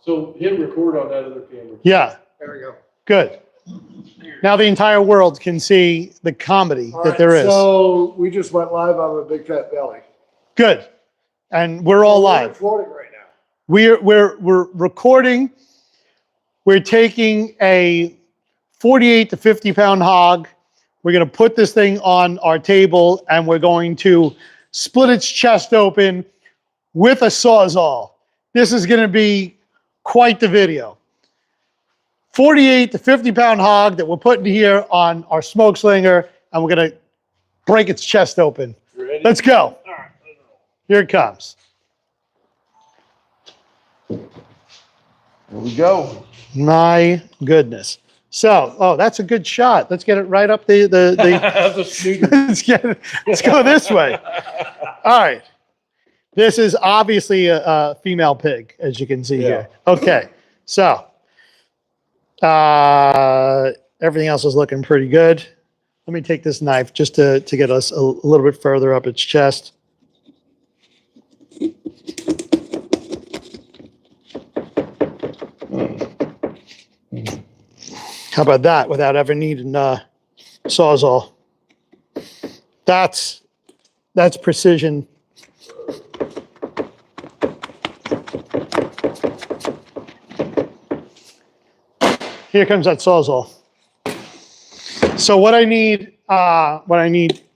So hit record on that other camera. Yeah. There we go. Good. Now the entire world can see the comedy All that right, there is. So we just went live on a big fat belly. Good. And we're all We're live. recording right now. We're recording. We're taking a 48 to 50 pound hog. We're going to put this thing on our table and we're going to split its chest open with a Sawzall. This is going to be quite the video. 48 to 50 pound hog that we're putting here on our smoke slinger, and we're going to break its chest open. Ready? Let's go. All right. Here it comes. Here we go. My goodness. So, oh, that's a good shot. Let's get it right up the That's a snooter. let's go this way. All right. This is obviously a female pig, as you can see here. Okay. So, everything else is looking pretty good. Let me take this knife just to get us a little bit further up its chest. How about that without ever needing Sawzall? That's precision. Here comes that Sawzall. So what I need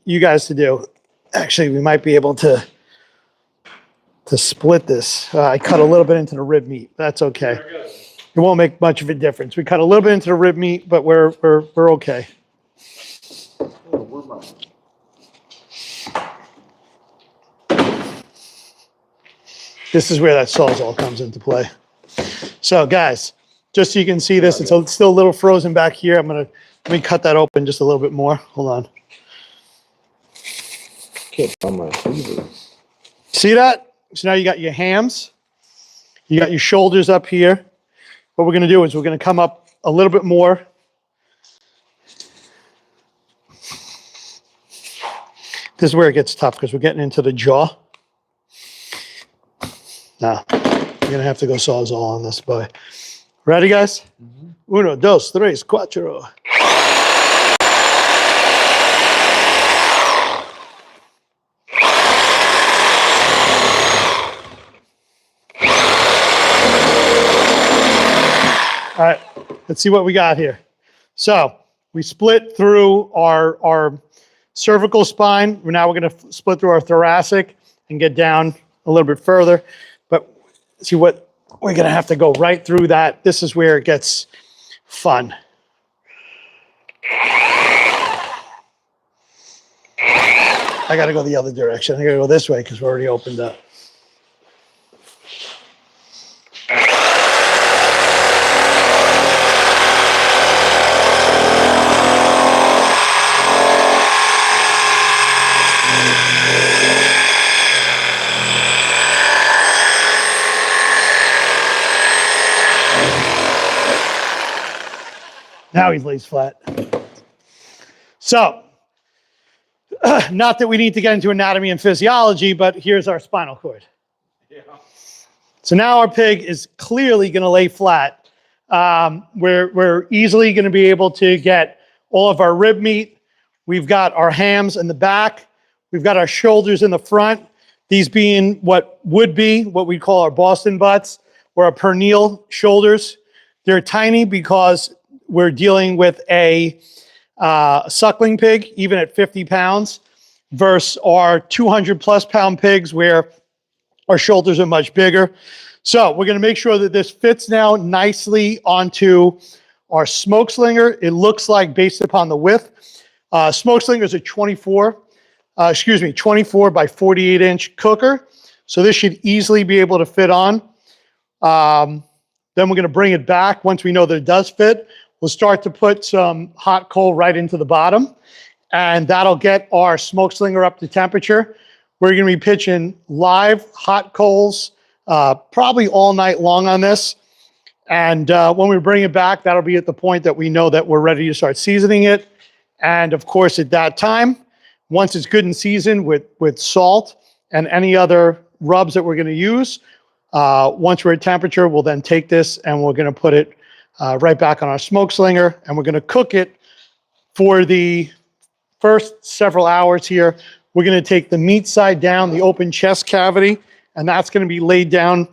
you guys to do, actually, we might be able to split this. I cut a little bit into the rib meat. That's okay. It won't make much of a difference. We cut a little bit into the rib meat, but we're okay. This is where that Sawzall comes into play. So guys, just so you can see this, it's still a little frozen back here. Let me cut that open just a little bit more. Hold on. Can't find my cleaver. See that? So now you got your hams. You got your shoulders up here. What we're going to do is we're going to come up a little bit more. This is where it gets tough because we're getting into the jaw. Now, you're going to have to go Sawzall on this boy. Ready, guys? Mm-hmm. 1, 2, 3, 4. All right, let's see what we got here. So we split through our cervical spine. Now we're going to split through our thoracic and get down a little bit further. But see what we're going to have to go right through that. This is where it gets fun. I got to go the other direction. I got to go this way because we're already opened up. Now he lays flat. So, not that we need to get into anatomy and physiology, but here's our spinal cord. Yeah. So now our pig is clearly going to lay flat. We're easily going to be able to get all of our rib meat. We've got our hams in the back. We've got our shoulders in the front. These being what would be what we call our Boston butts or our perineal shoulders. They're tiny because we're dealing with a suckling pig, even at 50 pounds, versus our 200 plus pound pigs where our shoulders are much bigger. So we're going to make sure that this fits now nicely onto our smoke slinger. It looks like, based upon the width, smoke slinger is a 24 by 48 inch cooker. So this should easily be able to fit on. Then we're going to bring it back. Once we know that it does fit, we'll start to put some hot coal right into the bottom, and that'll get our smoke slinger up to temperature. We're going to be pitching live hot coals probably all night long on this. And when we bring it back, that'll be at the point that we know that we're ready to start seasoning it. And of course, at that time, once it's good and seasoned with salt and any other rubs that we're going to use, Once we're at temperature, we'll then take this and we're going to put it right back on our smoke slinger, and we're going to cook it for the first several hours here. We're going to take the meat side down, the open chest cavity, and that's going to be laid down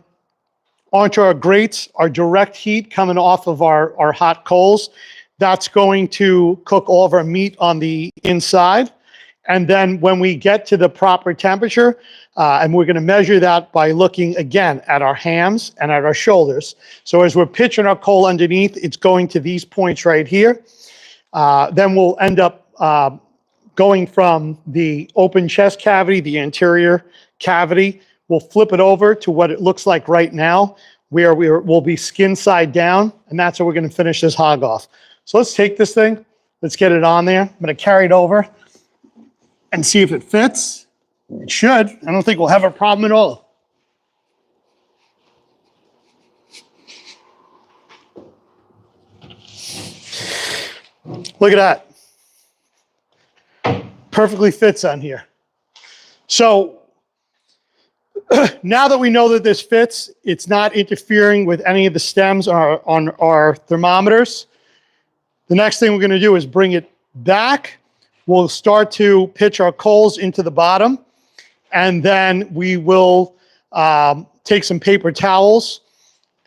onto our grates, our direct heat coming off of our hot coals. That's going to cook all of our meat on the inside. And then when we get to the proper temperature, and we're going to measure that by looking again at our hams and at our shoulders. So as we're pitching our coal underneath, it's going to these points right here. Then we'll end up going from the open chest cavity, the anterior cavity. We'll flip it over to what it looks like right now, where we'll be skin side down, and that's how we're going to finish this hog off. So let's take this thing, let's get it on there. I'm going to carry it over and see if it fits. It should. I don't think we'll have a problem at all. Look at that. Perfectly fits on here. So now that we know that this fits, it's not interfering with any of the stems on our thermometers. The next thing we're going to do is bring it back. We'll start to pitch our coals into the bottom, and then we will take some paper towels,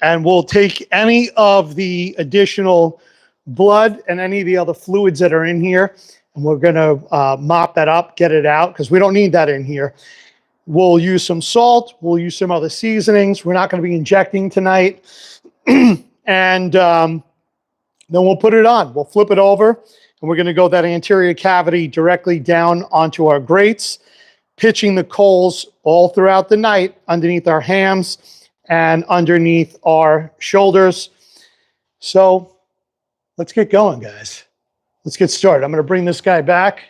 and we'll take any of the additional blood and any of the other fluids that are in here, and we're going to mop that up, get it out, because we don't need that in here. We'll use some salt. We'll use some other seasonings. We're not going to be injecting tonight. And then we'll put it on. We'll flip it over, and we're going to go that anterior cavity directly down onto our grates, pitching the coals all throughout the night underneath our hams and underneath our shoulders. So let's get going, guys. Let's get started. I'm going to bring this guy back.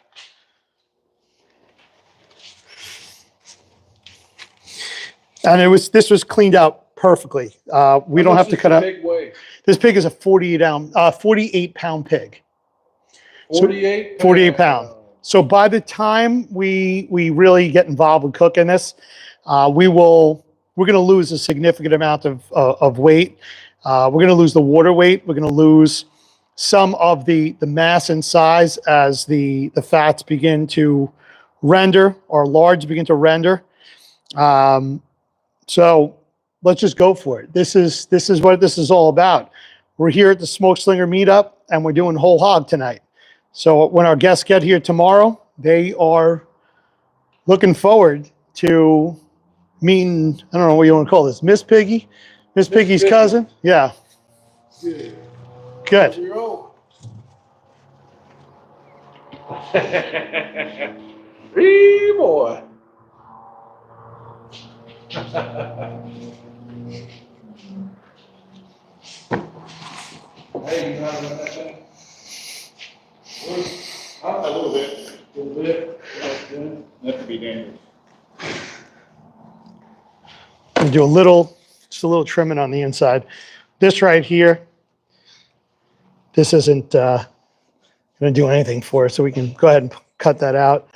And this was cleaned out perfectly. We don't have to cut out. This pig is a 48-pound pig. 48? 48 pound. So by the time we really get involved with cooking this, we're going to lose a significant amount of weight. We're going to lose the water weight. We're going to lose some of the mass and size as the fats begin to render, or lards begin to render. So let's just go for it. This is what this is all about. We're here at the Smoke Slinger meetup, and we're doing whole hog tonight. So when our guests get here tomorrow, they are looking forward to meeting, I don't know what you want to call this, Miss Piggy? Miss Piggy's cousin? Yeah. Good. Hey, boy. Hey, you know how to run that thing? A little bit. A little bit. That could be dangerous. And do just a little trimming on the inside. This right here, this isn't going to do anything for us, so we can go ahead and cut that out.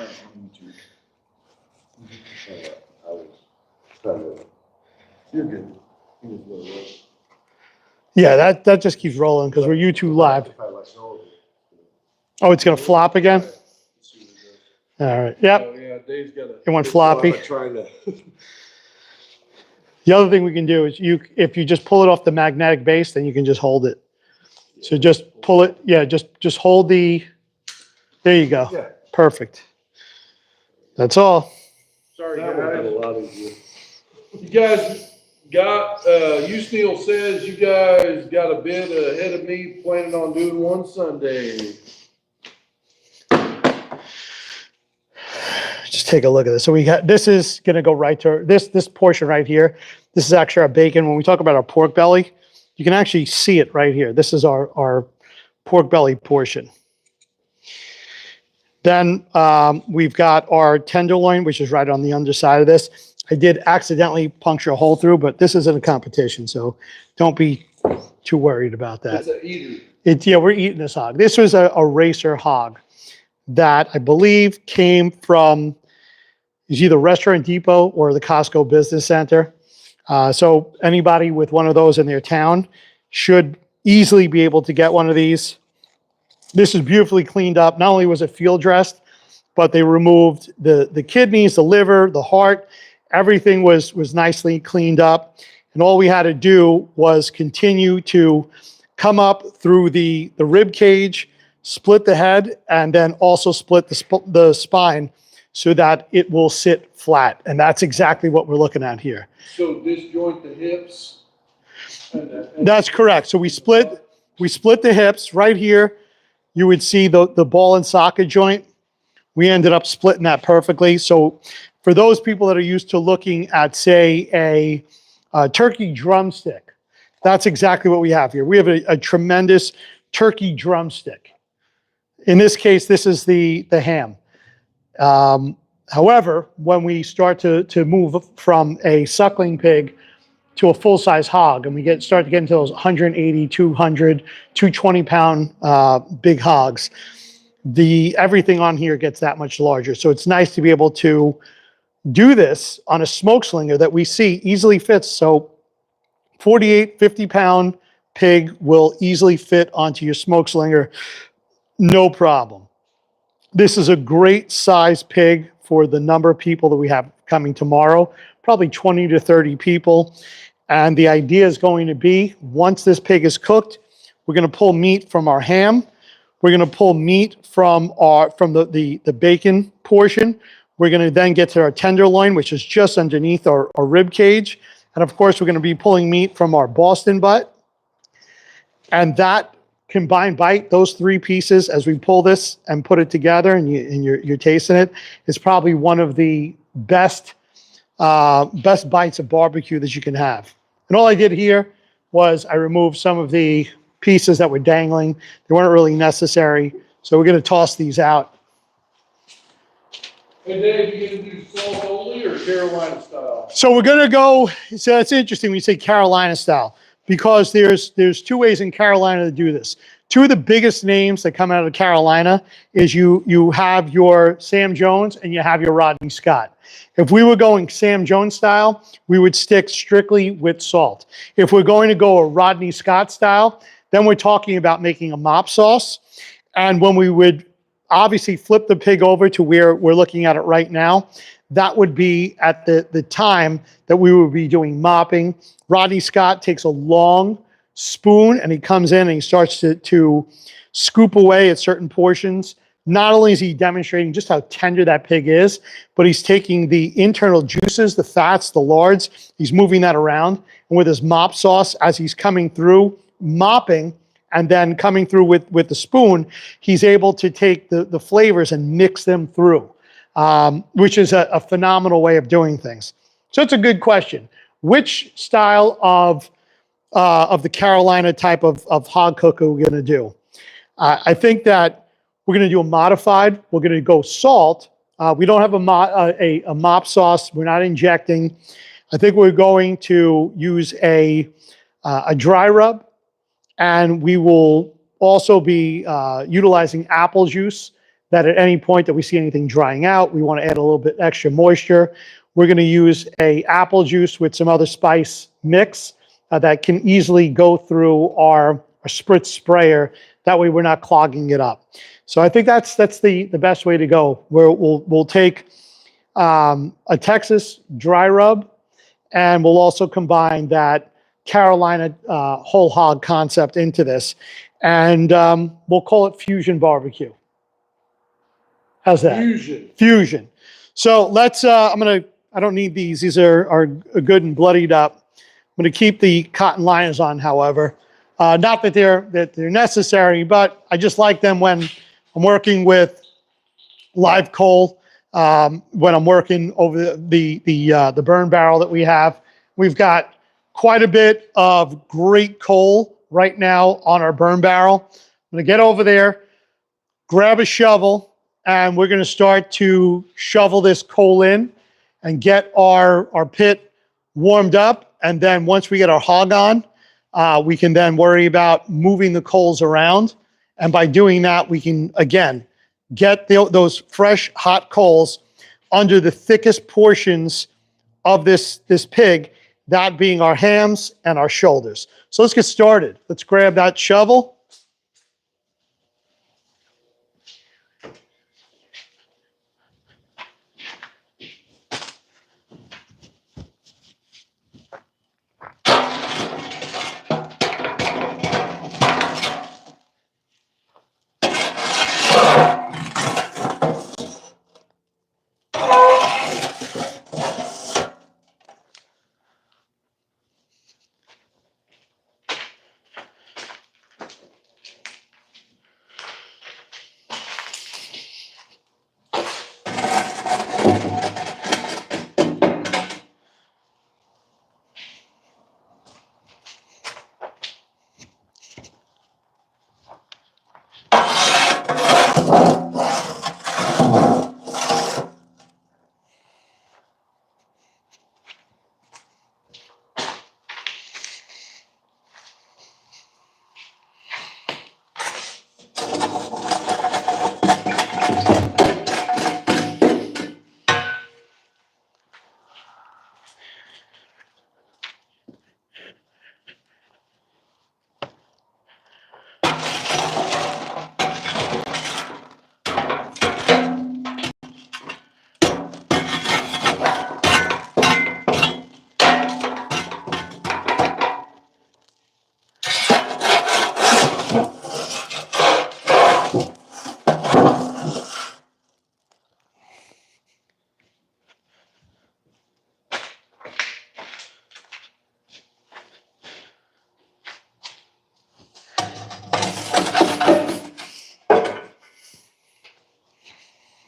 You're good. Yeah, that just keeps rolling because we're YouTube live. Oh, it's going to flop again? All right. Yep. Oh, yeah, Dave's got It went floppy. Trying to. The other thing we can do is if you just pull it off the magnetic base, then you can just hold it. So just pull it. Yeah, just hold there you go. Yeah. Perfect. That's all. Sorry, That would have been a guys. lot easier. You guys got, Ustiel says you guys got a bit ahead of me, planning on doing one Sunday. Just take a look at this. So this is going to go right to this portion right here. This is actually our bacon. When we talk about our pork belly, you can actually see it right here. This is our pork belly portion. Then we've got our tenderloin, which is right on the underside of this. I did accidentally puncture a hole through, but this isn't a competition, so don't be too worried about that. It's an eater. Yeah, we're eating this hog. This was a racer hog that I believe came from, it's either Restaurant Depot or the Costco Business Center. So anybody with one of those in their town should easily be able to get one of these. This is beautifully cleaned up. Not only was it field dressed, but they removed the kidneys, the liver, the heart. Everything was nicely cleaned up. And all we had to do was continue to come up through the rib cage, split the head, and then also split the spine so that it will sit flat. And that's exactly what we're looking at here. So disjoint the hips? That's correct. So we split the hips right here. You would see the ball and socket joint. We ended up splitting that perfectly. So for those people that are used to looking at, say, a turkey drumstick, that's exactly what we have here. We have a tremendous turkey drumstick. In this case, this is the ham. However, when we start to move from a suckling pig to a full-size hog, and we start to get into those 180, 200, 220-pound big hogs, everything on here gets that much larger. So it's nice to be able to do this on a smoke slinger that we see easily fits. So 48, 50-pound pig will easily fit onto your smoke slinger, no problem. This is a great size pig for the number of people that we have coming tomorrow, probably 20 to 30 people. And the idea is going to be, once this pig is cooked, we're going to pull meat from our ham. We're going to pull meat from the bacon portion. We're going to then get to our tenderloin, which is just underneath our rib cage. And of course, we're going to be pulling meat from our Boston butt. And that combined bite, those three pieces, as we pull this and put it together and you're tasting it, is probably one of the best bites of barbecue that you can have. And all I did here was I removed some of the pieces that were dangling. They weren't really necessary. So we're going to toss these out. Hey Dave, you gonna do salt only or Carolina style? So we're going to go, so that's interesting when you say Carolina style, because there's two ways in Carolina to do this. Two of the biggest names that come out of Carolina is you have your Sam Jones and you have your Rodney Scott. If we were going Sam Jones style, we would stick strictly with salt. If we're going to go a Rodney Scott style, then we're talking about making a mop sauce. And when we would obviously flip the pig over to where we're looking at it right now, that would be at the time that we would be doing mopping. Rodney Scott takes a long spoon and he comes in and he starts to scoop away at certain portions. Not only is he demonstrating just how tender that pig is, but he's taking the internal juices, the fats, the lards, he's moving that around. And with his mop sauce, as he's coming through, mopping, and then coming through with the spoon, he's able to take the flavors and mix them through, which is a phenomenal way of doing things. So it's a good question. Which style of the Carolina type of hog cook are we going to do? I think that we're going to do a modified. We're going to go salt. We don't have a mop sauce. We're not injecting. I think we're going to use a dry rub, and we will also be utilizing apple juice. That at any point that we see anything drying out, we want to add a little bit extra moisture. We're going to use a apple juice with some other spice mix that can easily go through our spritz sprayer. That way we're not clogging it up. So I think that's the best way to go. We'll take a Texas dry rub, and we'll also combine that Carolina whole hog concept into this. And we'll call it Fusion Barbecue. How's that? Fusion. So let's, I don't need these. These are good and bloodied up. I'm going to keep the cotton liners on, however. Not that they're necessary, but I just like them when I'm working with live coal, when I'm working over the burn barrel that we have. We've got quite a bit of great coal right now on our burn barrel. I'm going to get over there, grab a shovel, and we're going to start to shovel this coal in and get our pit warmed up. And then once we get our hog on, we can then worry about moving the coals around. And by doing that, we can, again, get those fresh, hot coals under the thickest portions of this pig. that being our hams and our shoulders. So let's get started. Let's grab that shovel.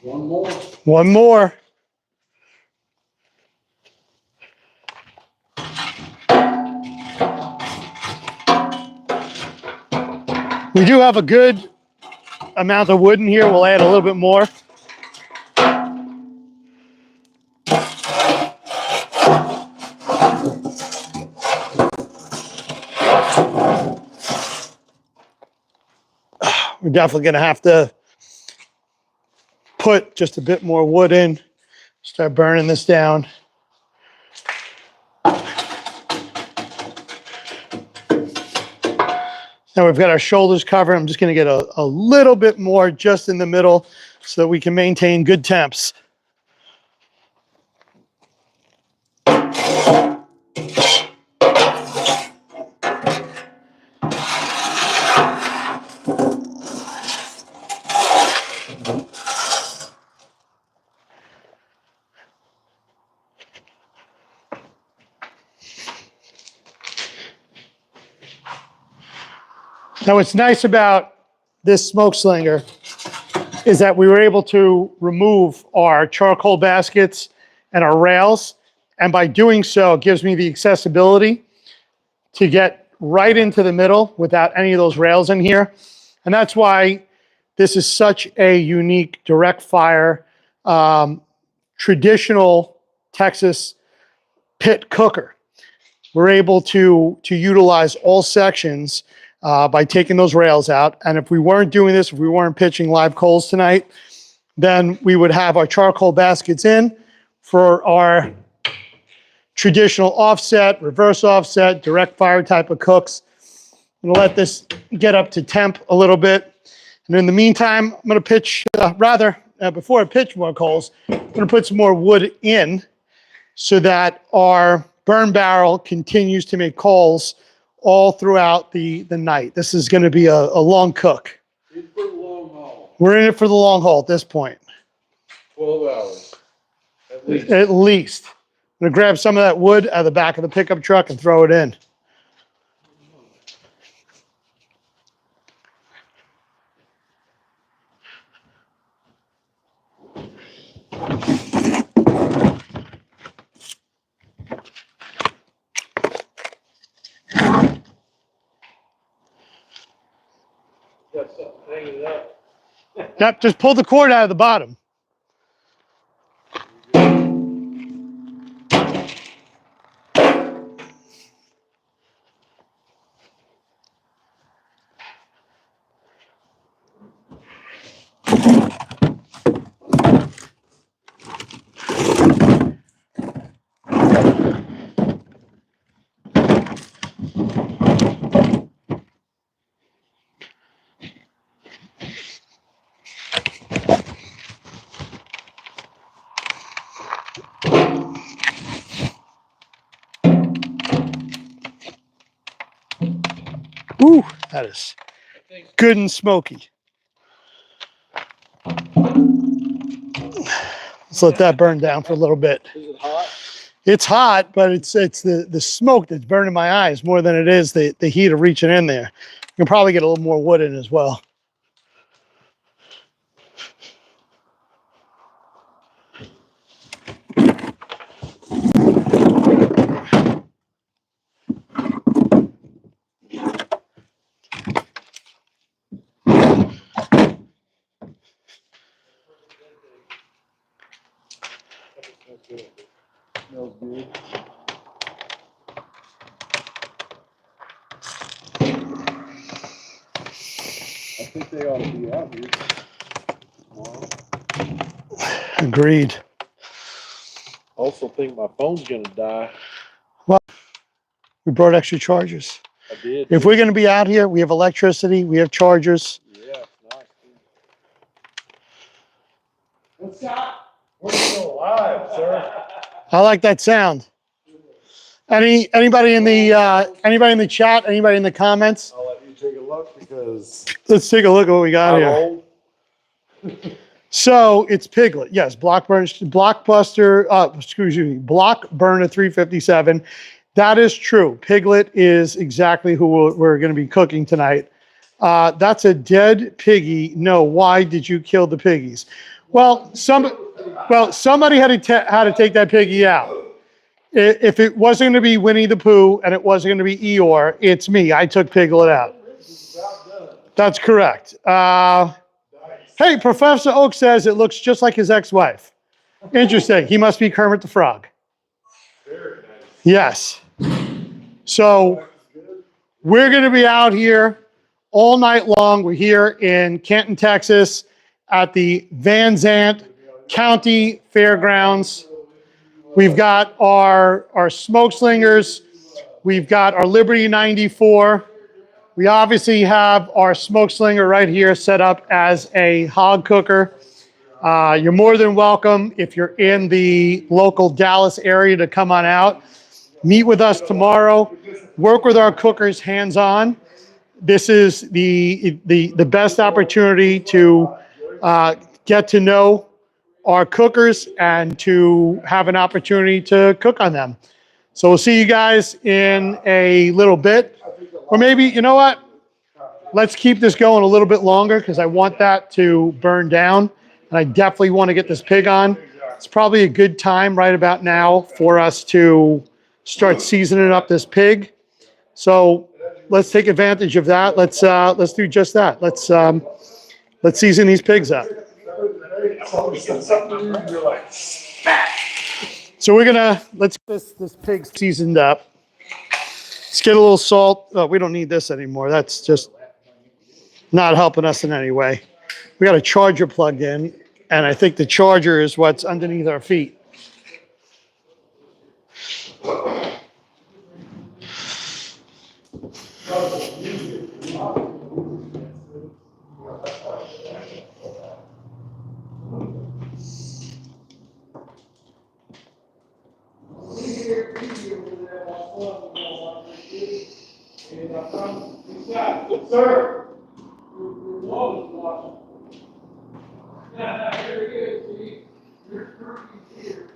One more. One more. We do have a good amount of wood in here. We'll add a little bit more. We're definitely going to have to put just a bit more wood in, start burning this down. Now we've got our shoulders covered. I'm just going to get a little bit more just in the middle so that we can maintain good temps. Now what's nice about this smoke slinger is that we were able to remove our charcoal baskets and our rails. And by doing so, it gives me the accessibility to get right into the middle without any of those rails in here. And that's why this is such a unique direct fire, traditional Texas pit cooker. We're able to utilize all sections by taking those rails out. And if we weren't doing this, if we weren't pitching live coals tonight, then we would have our charcoal baskets in for our traditional offset, reverse offset, direct fire type of cooks. I'm gonna let this get up to temp a little bit. And in the meantime, I'm gonna pitch, before I pitch more coals, I'm gonna put some more wood in so that our burn barrel continues to make coals all throughout the night. This is going to be a long cook. It's for the long haul. We're in it for the long haul at this point. 12 hours. At least. At least. I'm going to grab some of that wood out of the back of the pickup truck and throw it in. Got something hanging up. Yep, just pull the cord out of the bottom. Ooh, that is good and smoky. Let's let that burn down for a little bit. Is it hot? It's hot, but it's the smoke that's burning my eyes more than it is the heat of reaching in there. You can probably get a little more wood in as well. Smells good. I think they ought to be out here tomorrow. Agreed. Also think my phone's gonna die. We brought extra chargers. I did. If we're going to be out here, we have electricity, we have chargers. Yeah, it's nice. What's up? We're still alive, sir. I like that sound. Anybody in the chat? Anybody in the comments? I'll let you take a look because Let's take a look at what we got I'm here. old. So it's Piglet. Yes, Blockbuster. Excuse me, Blockburner 357. That is true. Piglet is exactly who we're going to be cooking tonight. That's a dead piggy. No, why did you kill the piggies? Well, somebody had to take that piggy out. If it wasn't going to be Winnie the Pooh and it wasn't going to be Eeyore, it's me. I took Piglet out. That's correct. Hey, Professor Oak says it looks just like his ex-wife. Interesting. He must be Kermit the Frog. Yes. So we're going to be out here all night long. We're here in Canton, Texas at the Van Zant County Fairgrounds. We've got our smoke slingers. We've got our Liberty 94. We obviously have our smoke slinger right here set up as a hog cooker. You're more than welcome if you're in the local Dallas area to come on out. Meet with us tomorrow. Work with our cookers hands-on. This is the best opportunity to get to know our cookers and to have an opportunity to cook on them. So we'll see you guys in a little bit. Or maybe, you know what? Let's keep this going a little bit longer because I want that to burn down. And I definitely want to get this pig on. It's probably a good time right about now for us to start seasoning up this pig. So let's take advantage of that. Let's do just that. Let's season these pigs up. So let's get this pig seasoned up. Let's get a little salt. Oh, we don't need this anymore. That's just not helping us in any way. We got a charger plugged in, and I think the charger is what's underneath our feet. Sir. Very good, see? You're here.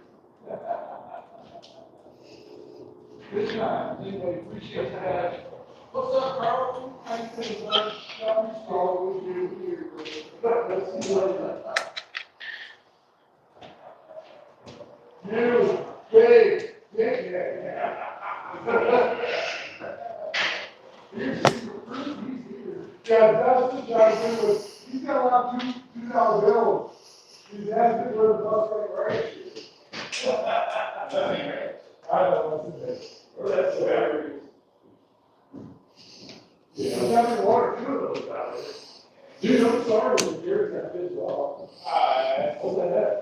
Good time. Anyway, appreciate that. What's up, Carl? How you feeling, bud? Oh, we're here. Let's see you later. You big, yeah. Yeah, that's the guy he's got a lot of $2 bills. He's asking where the bus right. I don't know what's in there. Or that's the battery. Yeah, I'm having water too of those batteries. Dude, I'm sorry when Jared got this off. What the heck?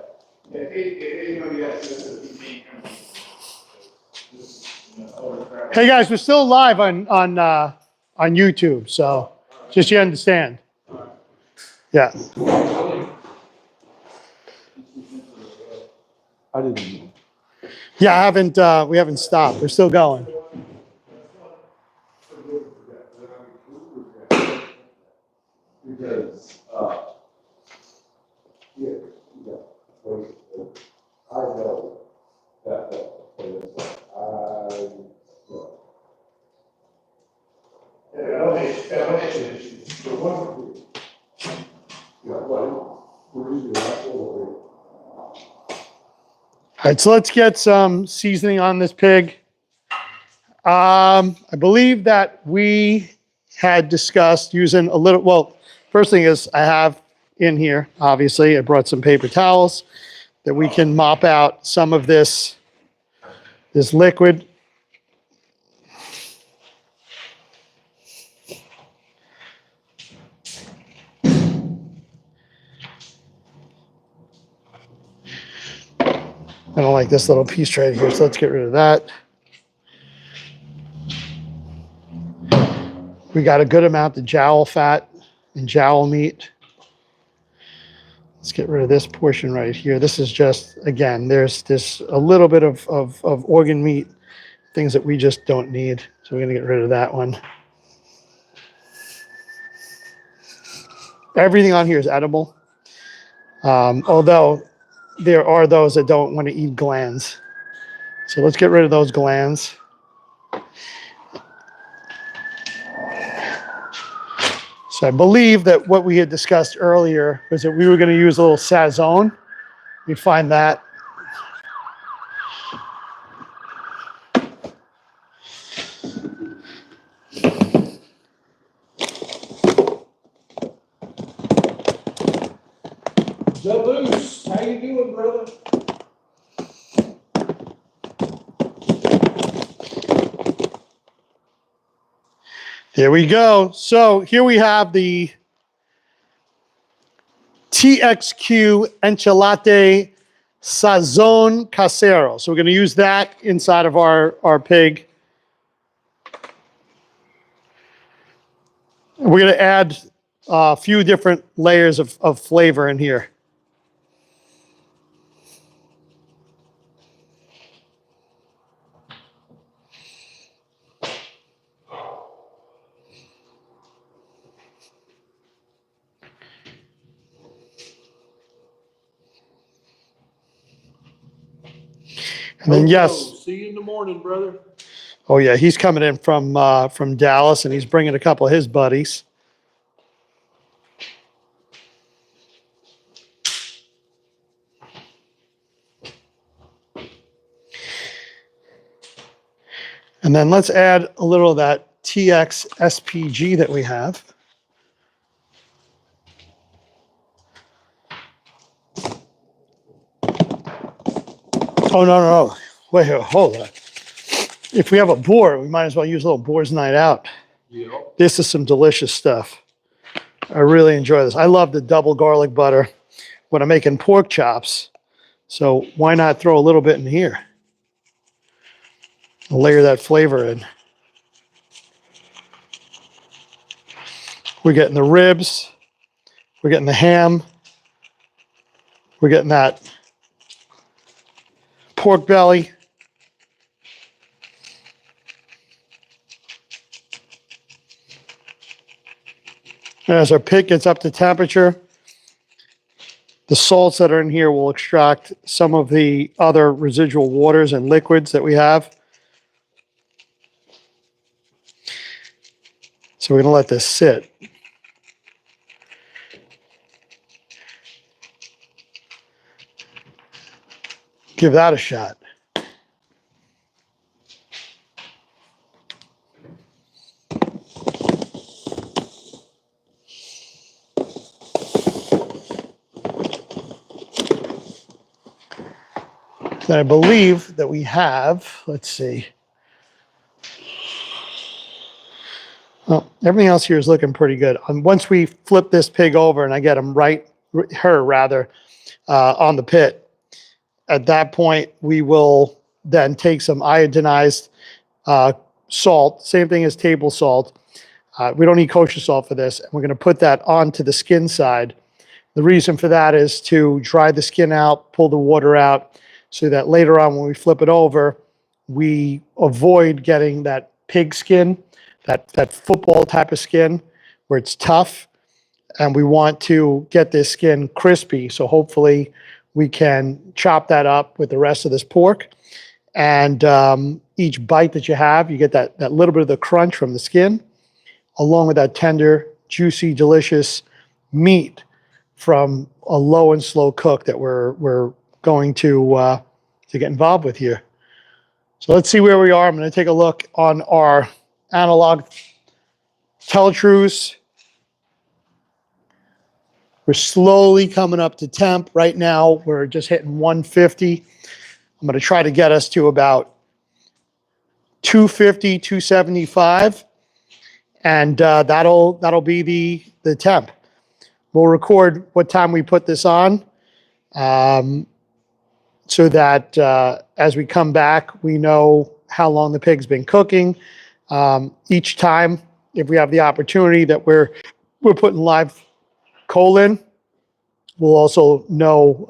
Hey guys, we're still live on YouTube, so just you understand. Yeah. I didn't. Yeah, we haven't stopped. We're still going. because, yeah, wait, I know that, All right, so let's get some seasoning on this pig. I believe that we had discussed using a little, well, first thing is I have in here, obviously, I brought some paper towels that we can mop out some of this liquid. I don't like this little piece right here, so let's get rid of that. We got a good amount of jowl fat and jowl meat. Let's get rid of this portion right here. This is just, again, there's a little bit of organ meat, things that we just don't need. So we're gonna get rid of that one. Everything on here is edible. Although there are those that don't want to eat glands. So let's get rid of those glands. So I believe that what we had discussed earlier was that we were going to use a little Sazone. We find that. Loose, how you doing, brother? Here we go. So here we have the TXQ Enchilate Sazon Casero. So we're going to use that inside of our pig. We're going to add a few different layers of flavor in here. And then, yes. See you in the morning, brother. Oh, yeah, he's coming in from Dallas, and he's bringing a couple of his buddies. And then let's add a little of that TX SPG that we have. Oh, no. Wait, hold on. If we have a boar, we might as well use a little boar's night out. Yeah. This is some delicious stuff. I really enjoy this. I love the double garlic butter when I'm making pork chops. So why not throw a little bit in here? Layer that flavor in. We're getting the ribs. We're getting the ham. We're getting that pork belly. And as our pig gets up to temperature, the salts that are in here will extract some of the other residual waters and liquids that we have. So we're going to let this sit. Give that a shot. Then I believe that we have, let's see. Well, everything else here is looking pretty good. Once we flip this pig over and I get him on the pit, at that point, we will then take some iodinized salt, same thing as table salt. We don't need kosher salt for this. And we're going to put that onto the skin side. The reason for that is to dry the skin out, pull the water out, so that later on when we flip it over, we avoid getting that pig skin, that football type of skin where it's tough. and we want to get this skin crispy. So hopefully we can chop that up with the rest of this pork. And each bite that you have, you get that little bit of the crunch from the skin, along with that tender, juicy, delicious meat from a low and slow cook that we're going to get involved with here. So let's see where we are. I'm going to take a look on our analog teletrues. We're slowly coming up to temp. Right now, we're just hitting 150. I'm going to try to get us to about 250, 275, and that'll be the temp. We'll record what time we put this on, so that as we come back, we know how long the pig's been cooking. Each time, if we have the opportunity that we're putting live coal in, we'll also know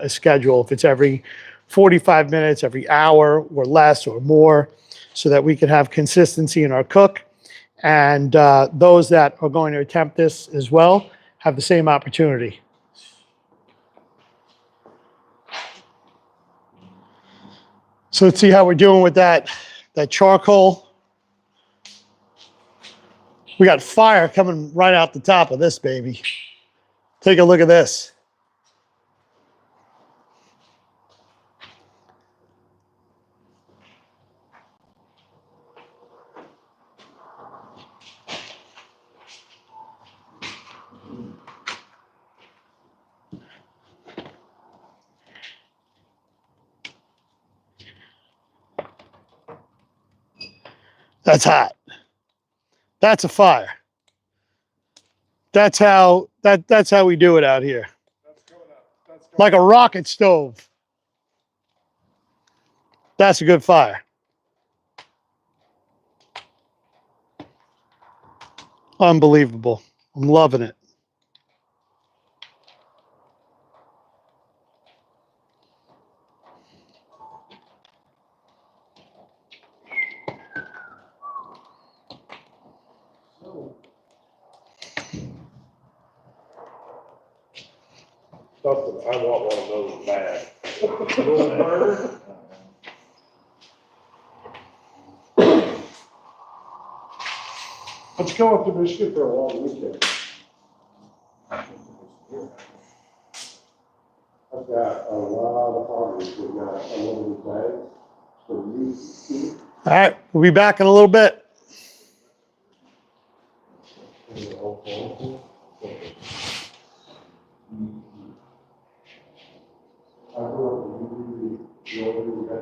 a schedule, if it's every 45 minutes, every hour, or less or more, so that we can have consistency in our cook. And those that are going to attempt this as well have the same opportunity. So let's see how we're doing with that charcoal. We got fire coming right out the top of this baby. Take a look at this. That's hot. That's a fire. That's how we do it out here. That's coming up. That's coming Like a rocket stove. That's a good fire. Unbelievable. I'm loving it. Dustin, I want one of those bad. Little burger. Let's go up to Michigan for a long weekend. I've got a lot of farmers who got a little bag, so you see. All right, we'll be back in a little bit. I grew up in the